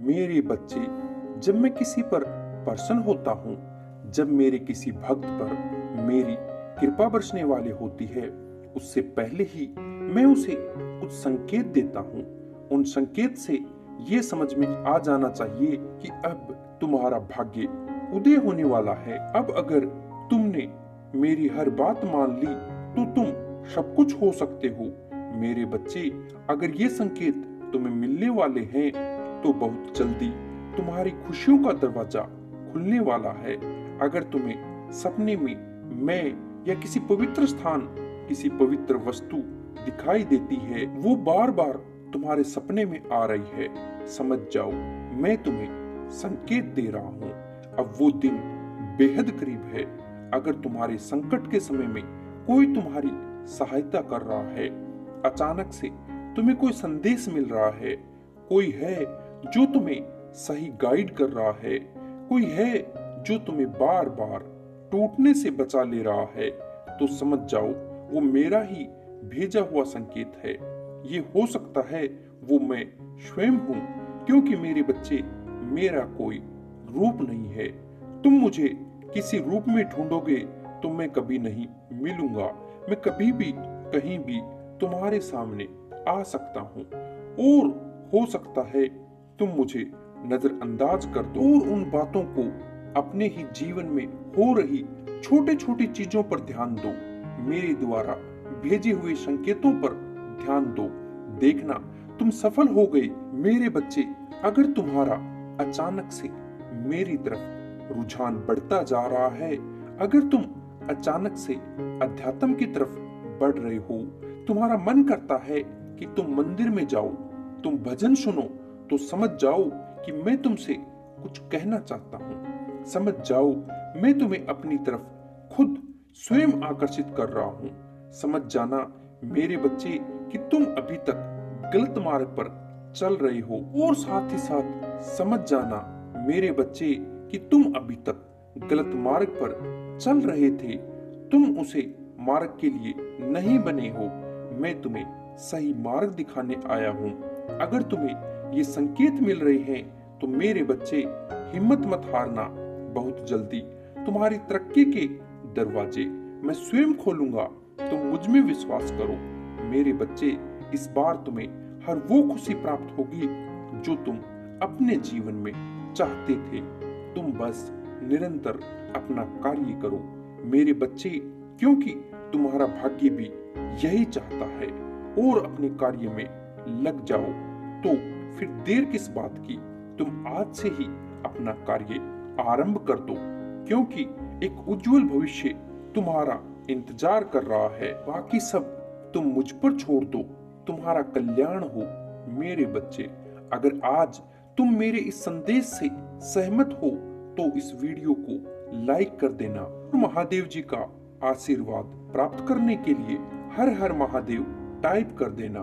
मेरे बच्चे, जब मैं किसी पर प्रसन्न होता हूँ, जब मेरे किसी भक्त पर मेरी कृपा बरसने वाली होती है, उससे पहले ही मैं उसे कुछ संकेत देता हूँ। उन संकेत से ये समझ में आ जाना चाहिए कि अब तुम्हारा भाग्य उदय होने वाला है। अब अगर तुमने मेरी हर बात मान ली तो तुम सब कुछ हो सकते हो। मेरे बच्चे, अगर ये संकेत तुम्हें मिलने वाले हैं तो बहुत जल्दी तुम्हारी खुशियों का दरवाजा खुलने वाला है। अगर तुम्हें सपने में मैं या किसी पवित्र स्थान, किसी पवित्र वस्तु दिखाई देती है, वो बार बार तुम्हारे सपने में आ रही है, समझ जाओ मैं तुम्हें संकेत दे रहा हूँ। अब वो दिन बेहद करीब है। अगर तुम्हारे संकट के समय में कोई तुम्हारी सहायता कर रहा है, अचानक से तुम्हें कोई संदेश मिल रहा है, कोई है जो तुम्हें सही गाइड कर रहा है, कोई है जो तुम्हें बार बार टूटने से बचा ले रहा है, तो समझ जाओ वो मेरा ही भेजा हुआ संकेत है। ये हो सकता है वो मैं स्वयं हूँ, क्योंकि मेरे बच्चे, मेरा कोई रूप नहीं है। तुम मुझे किसी रूप में ढूंढोगे तो मैं कभी नहीं मिलूंगा। मैं कभी भी कहीं भी तुम्हारे सामने आ सकता हूँ, और हो सकता है तुम मुझे नजरअंदाज कर दो और उन बातों को, अपने ही जीवन में हो रही छोटी छोटी चीजों पर ध्यान दो। मेरे द्वारा भेजे हुए संकेतों पर ध्यान दो। देखना तुम सफल हो गए। मेरे बच्चे, अगर तुम्हारा अचानक से मेरी तरफ रुझान बढ़ता जा रहा है, अगर तुम अचानक से अध्यात्म की तरफ बढ़ रहे हो, तुम्हारा मन करता है कि तुम मंदिर में जाओ, तुम भजन सुनो, तो समझ जाओ कि मैं तुमसे कुछ कहना चाहता हूँ। समझ जाओ मैं तुम्हें अपनी तरफ खुद स्वयं आकर्षित कर रहा हूँ। समझ जाना मेरे बच्चे कि तुम अभी तक गलत मार्ग पर चल रहे हो, और साथ ही साथ समझ जाना मेरे बच्चे कि तुम अभी तक गलत मार्ग पर चल रहे थे। तुम उसे मार्ग के लिए नहीं बने हो। मैं तुम्हें सही मार्ग दिखाने आया हूँ। अगर तुम्हें ये संकेत मिल रहे हैं तो मेरे बच्चे, हिम्मत मत हारना। बहुत जल्दी तुम्हारी तरक्की के दरवाजे मैं स्वयं खोलूंगा। तुम मुझ में विश्वास करो। मेरे बच्चे, इस बार तुम्हें हर वो खुशी प्राप्त होगी जो तुम अपने जीवन में चाहते थे। तुम बस निरंतर अपना कार्य करो मेरे बच्चे, क्योंकि तुम्हारा भाग्य भी यही चाहता है। और अपने कार्य में लग जाओ। तो फिर देर किस बात की, तुम आज से ही अपना कार्य आरंभ कर दो, क्योंकि एक उज्जवल भविष्य तुम्हारा इंतजार कर रहा है। बाकी सब तुम मुझ पर छोड़ दो। तुम्हारा कल्याण हो मेरे बच्चे। अगर आज तुम मेरे इस संदेश से सहमत हो तो इस वीडियो को लाइक कर देना। महादेव जी का आशीर्वाद प्राप्त करने के लिए हर हर महादेव टाइप कर देना।